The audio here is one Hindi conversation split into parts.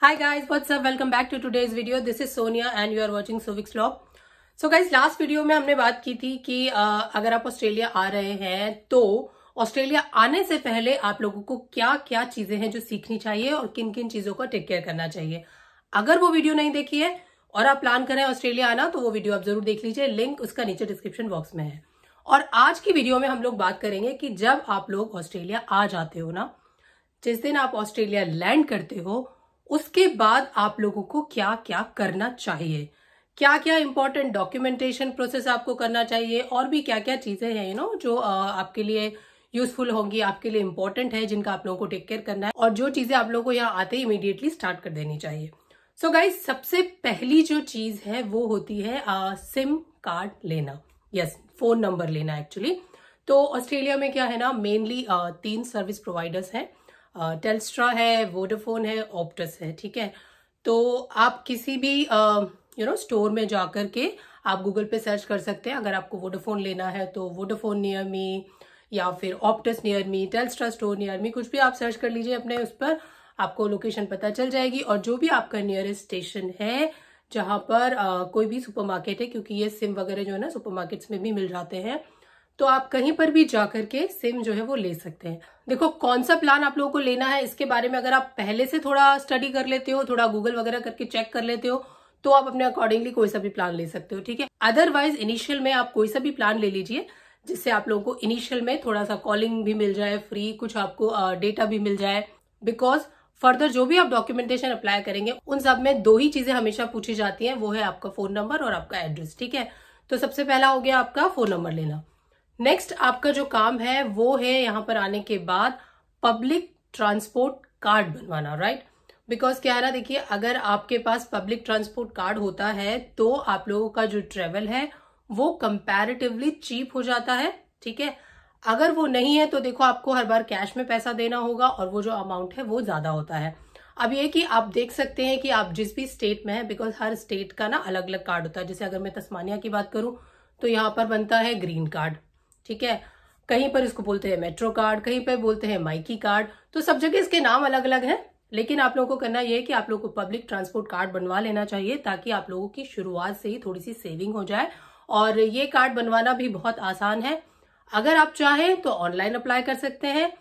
Hi guys, what's up? Welcome back to today's video. This is Sonia and you are watching Sovix Vlog. So guys, last video में हमने बात की थी कि अगर आप ऑस्ट्रेलिया आ रहे हैं तो ऑस्ट्रेलिया आने से पहले आप लोगों को क्या क्या चीजें हैं जो सीखनी चाहिए और किन किन चीजों का टेक केयर करना चाहिए। अगर वो वीडियो नहीं देखी है और आप प्लान करें ऑस्ट्रेलिया आना तो वो वीडियो आप जरूर देख लीजिए, लिंक उसका नीचे डिस्क्रिप्शन बॉक्स में है। और आज की वीडियो में हम लोग बात करेंगे कि जब आप लोग ऑस्ट्रेलिया आ जाते हो ना, जिस दिन आप ऑस्ट्रेलिया लैंड करते हो उसके बाद आप लोगों को क्या क्या करना चाहिए, क्या क्या इंपॉर्टेंट डॉक्यूमेंटेशन प्रोसेस आपको करना चाहिए और भी क्या क्या चीजें हैं जो आपके लिए यूजफुल होंगी, आपके लिए इंपॉर्टेंट है, जिनका आप लोगों को टेक केयर करना है और जो चीजें आप लोगों को यहाँ आते ही इमीडिएटली स्टार्ट कर देनी चाहिए। सो गाइज, सबसे पहली जो चीज है वो होती है सिम कार्ड लेना, यस, फोन नंबर लेना एक्चुअली। तो ऑस्ट्रेलिया में क्या है ना, मेनली 3 सर्विस प्रोवाइडर्स हैं, टेल्स्ट्रा है, वोडाफोन है, ऑप्टस है, ठीक है। तो आप किसी भी स्टोर में जाकर के आप गूगल पे सर्च कर सकते हैं। अगर आपको वोडाफोन लेना है तो वोडाफोन नियर मी, या फिर Optus near me, Telstra store near me, कुछ भी आप सर्च कर लीजिए अपने उस पर, आपको लोकेशन पता चल जाएगी। और जो भी आपका नियरेस्ट स्टेशन है जहां पर कोई भी सुपरमार्केट है, क्योंकि ये सिम वगैरह जो है ना सुपरमार्केट्स में भी मिल जाते हैं, तो आप कहीं पर भी जाकर के सिम जो है वो ले सकते हैं। देखो, कौन सा प्लान आप लोगों को लेना है इसके बारे में अगर आप पहले से थोड़ा स्टडी कर लेते हो, थोड़ा गूगल वगैरह करके चेक कर लेते हो, तो आप अपने अकॉर्डिंगली कोई सा भी प्लान ले सकते हो, ठीक है। अदरवाइज इनिशियल में आप कोई सा भी प्लान ले लीजिए जिससे आप लोगों को इनिशियल में थोड़ा सा कॉलिंग भी मिल जाए फ्री, कुछ आपको डेटा भी मिल जाए। बिकॉज फर्दर जो भी आप डॉक्यूमेंटेशन अप्लाई करेंगे उन सब में 2 ही चीजें हमेशा पूछी जाती हैं, वो है आपका फोन नंबर और आपका एड्रेस, ठीक है। तो सबसे पहला हो गया आपका फोन नंबर लेना। नेक्स्ट आपका जो काम है वो है यहाँ पर आने के बाद पब्लिक ट्रांसपोर्ट कार्ड बनवाना, राइट। बिकॉज क्या है ना, देखिए, अगर आपके पास पब्लिक ट्रांसपोर्ट कार्ड होता है तो आप लोगों का जो ट्रेवल है वो कंपैरेटिवली चीप हो जाता है, ठीक है। अगर वो नहीं है तो देखो, आपको हर बार कैश में पैसा देना होगा और वो जो अमाउंट है वो ज्यादा होता है। अब ये कि आप देख सकते हैं कि आप जिस भी स्टेट में है, बिकॉज हर स्टेट का ना अलग अलग कार्ड होता है। जैसे अगर मैं तस्मानिया की बात करूं तो यहाँ पर बनता है ग्रीन कार्ड, ठीक है। कहीं पर इसको बोलते हैं मेट्रो कार्ड, कहीं पर बोलते हैं माइकी कार्ड, तो सब जगह इसके नाम अलग अलग हैं। लेकिन आप लोगों को करना यह है कि आप लोगों को पब्लिक ट्रांसपोर्ट कार्ड बनवा लेना चाहिए, ताकि आप लोगों की शुरुआत से ही थोड़ी सी सेविंग हो जाए। और ये कार्ड बनवाना भी बहुत आसान है। अगर आप चाहें तो ऑनलाइन अप्लाई कर सकते हैं,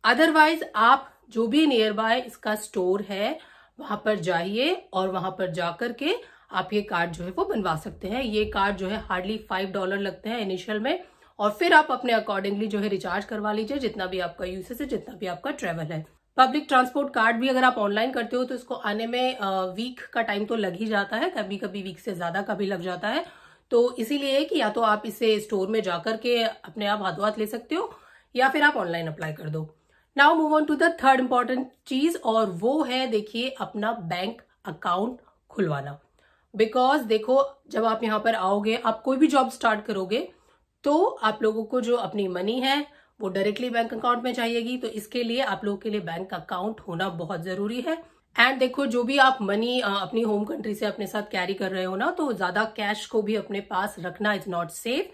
अदरवाइज आप जो भी नियर बाय इसका स्टोर है वहां पर जाइए और वहां पर जाकर के आप ये कार्ड जो है वो बनवा सकते हैं। ये कार्ड जो है हार्डली $5 लगते हैं इनिशियल में, और फिर आप अपने अकॉर्डिंगली जो है रिचार्ज करवा लीजिए, जितना भी आपका यूसेज है, जितना भी आपका ट्रेवल है। पब्लिक ट्रांसपोर्ट कार्ड भी अगर आप ऑनलाइन करते हो तो इसको आने में वीक का टाइम तो लग ही जाता है, कभी कभी वीक से ज्यादा का भी लग जाता है। तो इसीलिए कि या तो आप इसे स्टोर में जाकर के अपने आप हाथों हाथ ले सकते हो, या फिर आप ऑनलाइन अप्लाई कर दो। Now move on to the third important चीज, और वो है, देखिए, अपना बैंक अकाउंट खुलवाना। बिकॉज देखो, जब आप यहाँ पर आओगे, आप कोई भी जॉब स्टार्ट करोगे तो आप लोगों को जो अपनी मनी है वो डायरेक्टली बैंक अकाउंट में चाहिएगी। तो इसके लिए आप लोगों के लिए बैंक अकाउंट होना बहुत जरूरी है। एंड देखो, जो भी आप मनी अपनी होम कंट्री से अपने साथ कैरी कर रहे हो ना, तो ज्यादा कैश को भी अपने पास रखना इज नॉट सेफ।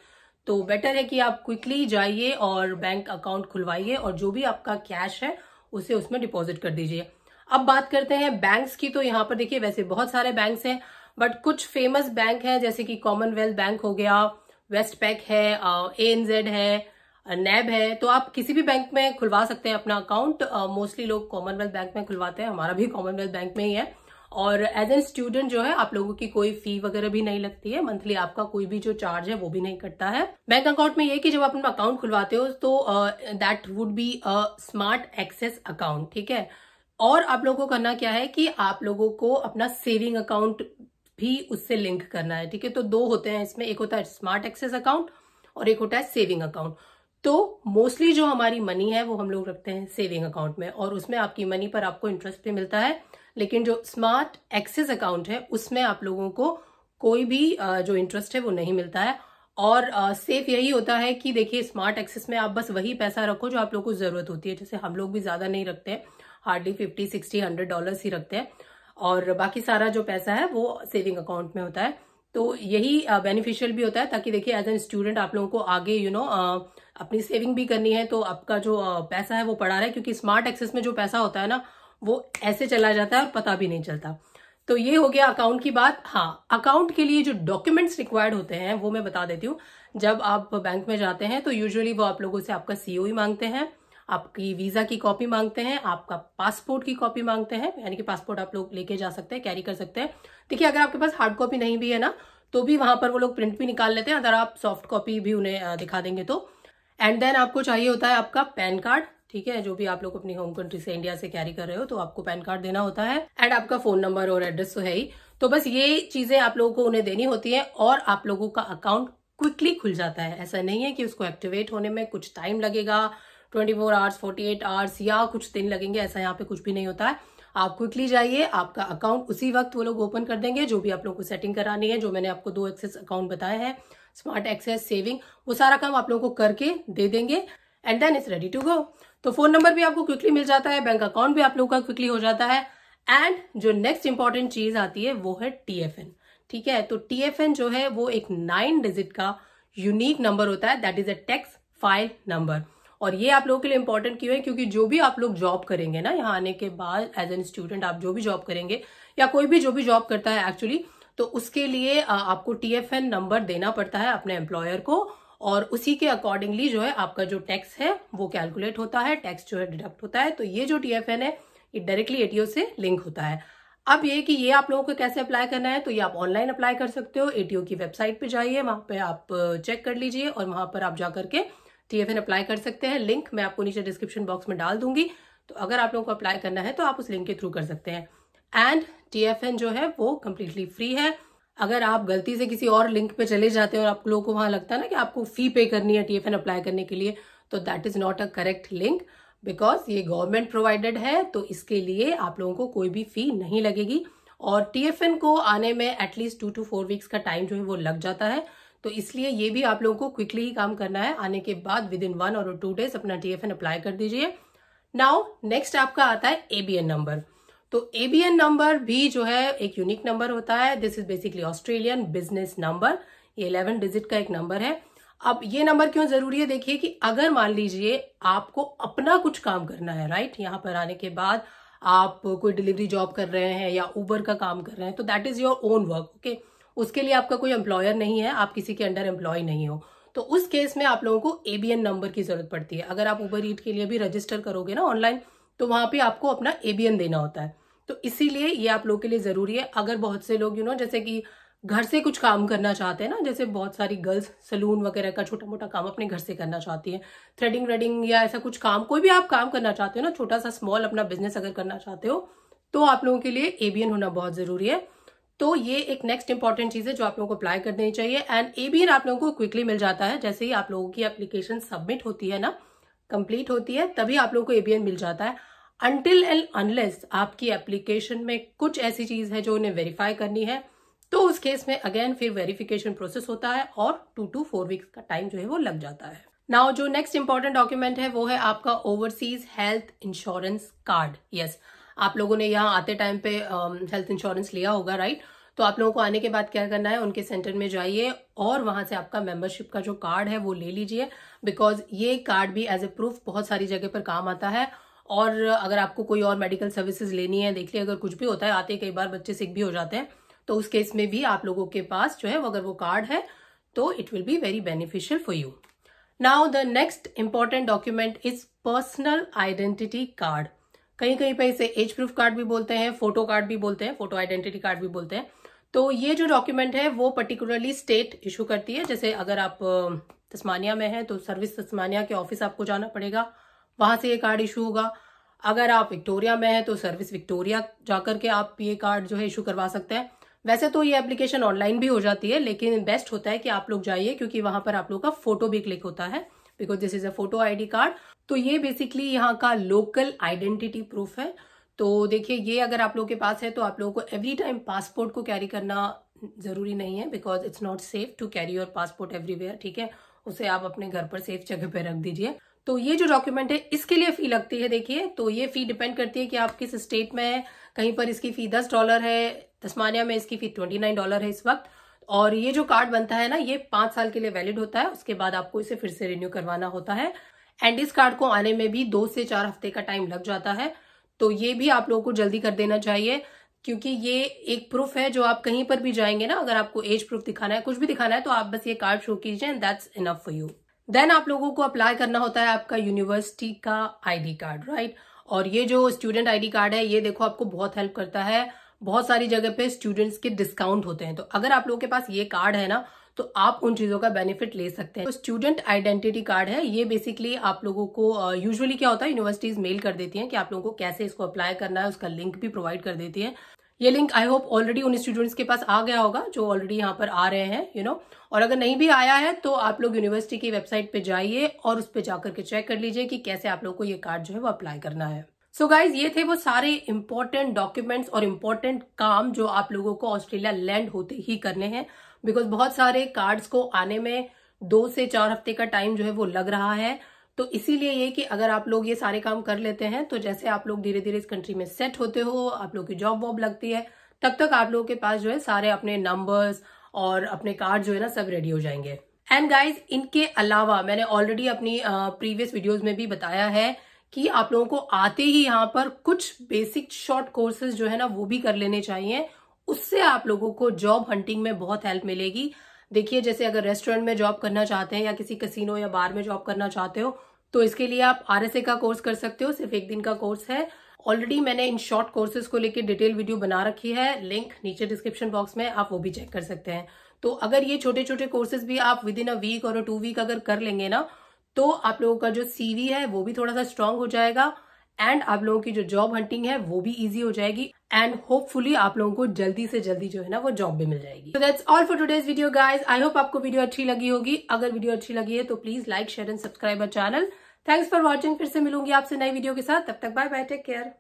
तो बेटर है कि आप क्विकली जाइए और बैंक अकाउंट खुलवाइए और जो भी आपका कैश है उसे उसमें डिपॉजिट कर दीजिए। अब बात करते हैं बैंक्स की। तो यहाँ पर देखिए, वैसे बहुत सारे बैंक्स हैं, बट कुछ फेमस बैंक हैं, जैसे कि कॉमनवेल्थ बैंक हो गया, वेस्टपैक है, ANZ है, नैब है। तो आप किसी भी बैंक में खुलवा सकते हैं अपना अकाउंट। मोस्टली लोग कॉमनवेल्थ बैंक में खुलवाते हैं, हमारा भी कॉमनवेल्थ बैंक में ही है। और एज एन स्टूडेंट जो है आप लोगों की कोई फी वगैरह भी नहीं लगती है, मंथली आपका कोई भी जो चार्ज है वो भी नहीं कटता है। बैंक अकाउंट में ये कि जब आप अपना अकाउंट खुलवाते हो तो that would be a smart access account, ठीक है। और आप लोगों को करना क्या है कि आप लोगों को अपना सेविंग अकाउंट भी उससे लिंक करना है, ठीक है। तो 2 होते हैं इसमें, एक होता है स्मार्ट एक्सेस अकाउंट और एक होता है सेविंग अकाउंट। तो मोस्टली जो हमारी मनी है वो हम लोग रखते हैं सेविंग अकाउंट में, और उसमें आपकी मनी पर आपको इंटरेस्ट भी मिलता है। लेकिन जो स्मार्ट एक्सेस अकाउंट है उसमें आप लोगों को कोई भी जो इंटरेस्ट है वो नहीं मिलता है। और सेफ यही होता है कि देखिए, स्मार्ट एक्सेस में आप बस वही पैसा रखो जो आप लोग को जरूरत होती है। जैसे हम लोग भी ज्यादा नहीं रखते हैं, हार्डली $50, $60, $100 ही रखते हैं, और बाकी सारा जो पैसा है वो सेविंग अकाउंट में होता है। तो यही बेनिफिशियल भी होता है, ताकि देखिए एज एन स्टूडेंट आप लोगों को आगे अपनी सेविंग भी करनी है, तो आपका जो पैसा है वो पड़ा रहा है। क्योंकि स्मार्ट एक्सेस में जो पैसा होता है ना, वो ऐसे चला जाता है और पता भी नहीं चलता। तो ये हो गया अकाउंट की बात। हाँ, अकाउंट के लिए जो डॉक्यूमेंट्स रिक्वायर्ड होते हैं वो मैं बता देती हूँ। जब आप बैंक में जाते हैं तो यूजुअली वो आप लोगों से आपका सीओई मांगते हैं, आपकी वीजा की कॉपी मांगते हैं, आपका पासपोर्ट की कॉपी मांगते हैं, यानी कि पासपोर्ट आप लोग लेके जा सकते हैं, कैरी कर सकते हैं। देखिए, अगर आपके पास हार्ड कॉपी नहीं भी है ना, तो भी वहां पर वो लोग प्रिंट भी निकाल लेते हैं, अगर आप सॉफ्ट कॉपी भी उन्हें दिखा देंगे तो। एंड देन आपको चाहिए होता है आपका पैन कार्ड, ठीक है, जो भी आप लोग अपनी होम कंट्री से, इंडिया से कैरी कर रहे हो तो आपको पैन कार्ड देना होता है। एंड आपका फोन नंबर और एड्रेस तो है ही। तो बस ये चीजें आप लोगों को उन्हें देनी होती है और आप लोगों का अकाउंट क्विकली खुल जाता है। ऐसा नहीं है कि उसको एक्टिवेट होने में कुछ टाइम लगेगा, 24 आवर्स, 48 आवर्स या कुछ दिन लगेंगे, ऐसा यहाँ पे कुछ भी नहीं होता है। आप क्विकली जाइए, आपका अकाउंट उसी वक्त वो लोग ओपन कर देंगे। जो भी आप लोगों को सेटिंग करानी है, जो मैंने आपको 2 एक्सेस अकाउंट बताए हैं, स्मार्ट एक्सेस, सेविंग, वो सारा काम आप लोगों को करके दे देंगे and then it's ready to go. तो फोन नंबर भी आपको क्विकली मिल जाता है, बैंक अकाउंट भी आप लोगों का क्विकली हो जाता है। एंड जो नेक्स्ट इंपॉर्टेंट चीज आती है वो है टीएफएन, ठीक है। तो टीएफएन जो है वो एक 9 डिजिट का यूनिक नंबर होता है, that is a tax file number. और ये आप लोगों के लिए इंपॉर्टेंट क्यों है, क्योंकि जो भी आप लोग जॉब करेंगे ना यहाँ आने के बाद, एज एन स्टूडेंट आप जो भी जॉब करेंगे या कोई भी जो भी जॉब करता है एक्चुअली, तो उसके लिए आपको टीएफएन नंबर देना पड़ता है अपने एम्प्लॉयर को, और उसी के अकॉर्डिंगली जो है आपका जो टैक्स है वो कैलकुलेट होता है, टैक्स जो है डिडक्ट होता है। तो ये जो टीएफएन है ये डायरेक्टली एटीओ से लिंक होता है। अब ये कि ये आप लोगों को कैसे अप्लाई करना है, तो ये आप ऑनलाइन अप्लाई कर सकते हो। एटीओ की वेबसाइट पे जाइए, वहां पे आप चेक कर लीजिए और वहां पर आप जाकर के टीएफएन अप्लाई कर सकते हैं। लिंक मैं आपको नीचे डिस्क्रिप्शन बॉक्स में डाल दूंगी, तो अगर आप लोगों को अप्लाई करना है तो आप उस लिंक के थ्रू कर सकते हैं। एंड टीएफएन जो है वो कम्प्लीटली फ्री है। अगर आप गलती से किसी और लिंक पे चले जाते हैं और आप लोगों को वहां लगता है ना कि आपको फी पे करनी है टीएफएन अप्लाई करने के लिए, तो that is not a correct link, because ये गवर्नमेंट प्रोवाइडेड है, तो इसके लिए आप लोगों को कोई भी फी नहीं लगेगी। और टीएफएन को आने में एटलीस्ट 2 to 4 वीक्स का टाइम जो है वो लग जाता है, तो इसलिए ये भी आप लोगों को क्विकली ही काम करना है। आने के बाद विद इन 1 or 2 डेज अपना टीएफएन अप्लाई कर दीजिए। नाउ नेक्स्ट आपका आता है एबीएन नंबर। तो एबीएन नंबर भी जो है एक यूनिक नंबर होता है। This is basically Australian business number. ये 11 डिजिट का एक नंबर है। अब ये नंबर क्यों जरूरी है, देखिए कि अगर मान लीजिए आपको अपना कुछ काम करना है, राइट, यहाँ पर आने के बाद आप कोई डिलीवरी जॉब कर रहे हैं या उबर का काम कर रहे हैं, तो that is your own work, okay. उसके लिए आपका कोई एम्प्लॉयर नहीं है, आप किसी के अंडर एम्प्लॉय नहीं हो, तो उस केस में आप लोगों को एबीएन नंबर की जरूरत पड़ती है। अगर आप उबर ईट के लिए भी रजिस्टर करोगे ना ऑनलाइन, तो वहां पे आपको अपना एबीएन देना होता है। तो इसीलिए ये आप लोगों के लिए जरूरी है। अगर बहुत से लोग जैसे कि घर से कुछ काम करना चाहते हैं ना, जैसे बहुत सारी गर्ल्स सलून वगैरह का छोटा मोटा काम अपने घर से करना चाहती है, थ्रेडिंग व्रेडिंग या ऐसा कुछ काम, कोई भी आप काम करना चाहते हो ना, छोटा सा स्मॉल अपना बिजनेस अगर करना चाहते हो, तो आप लोगों के लिए एबीएन होना बहुत जरूरी है। तो ये एक नेक्स्ट इंपॉर्टेंट चीज है जो आप लोगों को अप्लाई कर देनी चाहिए। एंड एबीएन आप लोगों को क्विकली मिल जाता है, जैसे ही आप लोगों की एप्लीकेशन सबमिट होती है ना, कंप्लीट होती है, तभी आप लोगों को एबीएन मिल जाता है। अनटिल एंड अनलेस आपकी एप्लीकेशन में कुछ ऐसी चीज है जो उन्हें वेरीफाई करनी है, तो उस केस में अगेन फिर वेरिफिकेशन प्रोसेस होता है और 2 to 4 वीक्स का टाइम जो है वो लग जाता है। नाउ जो नेक्स्ट इंपॉर्टेंट डॉक्यूमेंट है वो है आपका overseas health insurance card. Yes, आप लोगों ने यहाँ आते टाइम पे हेल्थ इंश्योरेंस लिया होगा, राइट। तो आप लोगों को आने के बाद क्या करना है, उनके सेंटर में जाइए और वहां से आपका मेंबरशिप का जो कार्ड है वो ले लीजिए, बिकॉज ये कार्ड भी एज ए प्रूफ बहुत सारी जगह पर काम आता है। और अगर आपको कोई और मेडिकल सर्विसेज लेनी है, देख लिया अगर कुछ भी होता है, आते कई बार बच्चे सिक भी हो जाते हैं, तो उस केस में भी आप लोगों के पास जो है अगर वो कार्ड है तो it will be very beneficial for you. Now the next important document is personal identity card. कहीं कहीं पे इसे एज प्रूफ कार्ड भी बोलते हैं, फोटो कार्ड भी बोलते हैं, फोटो आइडेंटिटी कार्ड भी बोलते हैं। तो ये जो डॉक्यूमेंट है वो पर्टिकुलरली स्टेट इशू करती है। जैसे अगर आप तस्मानिया में है तो सर्विस तस्मानिया के ऑफिस आपको जाना पड़ेगा, वहां से ये कार्ड इशू होगा। अगर आप विक्टोरिया में है तो सर्विस विक्टोरिया जाकर के आप ये कार्ड जो है इशू करवा सकते हैं। वैसे तो ये एप्लीकेशन ऑनलाइन भी हो जाती है, लेकिन बेस्ट होता है कि आप लोग जाइए, क्योंकि वहां पर आप लोग का फोटो भी क्लिक होता है, because this is a photo ID card. तो ये बेसिकली यहाँ का लोकल आइडेंटिटी प्रूफ है। तो देखिए, ये अगर आप लोगों के पास है तो आप लोगों को एवरी टाइम पासपोर्ट को कैरी करना जरूरी नहीं है, because it's not safe to carry your passport everywhere, ठीक है। उसे आप अपने घर पर सेफ जगह पर रख दीजिए। तो ये जो डॉक्यूमेंट है इसके लिए फी लगती है। देखिए, तो ये फी डिपेंड करती है कि आप किस स्टेट में है। कहीं पर इसकी फी $10 है, तस्मानिया में इसकी फी $29 है इस वक्त। और ये जो कार्ड बनता है ना, ये 5 साल के लिए वैलिड होता है, उसके बाद आपको इसे फिर से रिन्यू करवाना होता है। एंड इस कार्ड को आने में भी 2 से 4 हफ्ते का टाइम लग जाता है। तो ये भी आप लोगों को जल्दी कर देना चाहिए, क्योंकि ये एक प्रूफ है जो आप कहीं पर भी जाएंगे ना, अगर आपको एज प्रूफ दिखाना है, कुछ भी दिखाना है, तो आप बस ये कार्ड शो कीजिए and that's enough for you. Then आप लोगों को अप्लाई करना होता है आपका यूनिवर्सिटी का आईडी कार्ड, राइट। और ये जो स्टूडेंट आईडी कार्ड है, ये देखो आपको बहुत हेल्प करता है। बहुत सारी जगह पे स्टूडेंट्स के डिस्काउंट होते हैं, तो अगर आप लोगों के पास ये कार्ड है ना, तो आप उन चीजों का बेनिफिट ले सकते हैं। तो स्टूडेंट आइडेंटिटी कार्ड है, ये बेसिकली आप लोगों को यूजुअली क्या होता है, यूनिवर्सिटीज मेल कर देती हैं कि आप लोगों को कैसे इसको अप्लाई करना है, उसका लिंक भी प्रोवाइड कर देती है। ये लिंक आई होप ऑलरेडी उन स्टूडेंट्स के पास आ गया होगा जो ऑलरेडी यहाँ पर आ रहे हैं, यू नो। और अगर नहीं भी आया है तो आप लोग यूनिवर्सिटी की वेबसाइट पे जाइए और उस पर जाकर के चेक कर लीजिए कि कैसे आप लोग को ये कार्ड जो है वो अप्लाई करना है। सो गाइज, ये थे वो सारे इंपॉर्टेंट डॉक्यूमेंट्स और इंपॉर्टेंट काम जो आप लोगों को ऑस्ट्रेलिया लैंड होते ही करने हैं, बिकॉज बहुत सारे कार्ड्स को आने में 2 से 4 हफ्ते का टाइम जो है वो लग रहा है। तो इसीलिए ये कि अगर आप लोग ये सारे काम कर लेते हैं, तो जैसे आप लोग धीरे धीरे इस कंट्री में सेट होते हो, आप लोग की जॉब वॉब लगती है, तब तक आप लोगों के पास जो है सारे अपने नंबर्स और अपने कार्ड जो है ना सब रेडी हो जाएंगे। एंड गाइज, इनके अलावा मैंने ऑलरेडी अपनी प्रीवियस वीडियोज में भी बताया है कि आप लोगों को आते ही यहाँ पर कुछ बेसिक शॉर्ट कोर्सेज जो है ना वो भी कर लेने चाहिए। उससे आप लोगों को जॉब हंटिंग में बहुत हेल्प मिलेगी। देखिए, जैसे अगर रेस्टोरेंट में जॉब करना चाहते हैं या किसी कैसीनो या बार में जॉब करना चाहते हो, तो इसके लिए आप RSA का कोर्स कर सकते हो। सिर्फ 1 दिन का कोर्स है। ऑलरेडी मैंने इन शॉर्ट कोर्सेज को लेकर डिटेल वीडियो बना रखी है, लिंक नीचे डिस्क्रिप्शन बॉक्स में, आप वो भी चेक कर सकते हैं। तो अगर ये छोटे छोटे कोर्सेज भी आप विद इन अ वीक और 2 वीक अगर कर लेंगे ना, तो आप लोगों का जो CV है वो भी थोड़ा सा स्ट्रांग हो जाएगा एंड आप लोगों की जो जॉब हंटिंग है वो भी इजी हो जाएगी एंड होपफुली आप लोगों को जल्दी से जल्दी जो है ना वो जॉब भी मिल जाएगी। तो that's all for today's video guys. I hope आपको वीडियो अच्छी लगी होगी। अगर वीडियो अच्छी लगी है तो please like, share and subscribe our channel. Thanks for watching. फिर से मिलूंगी आपसे नई वीडियो के साथ। तब तक बाय बाय, टेक केयर।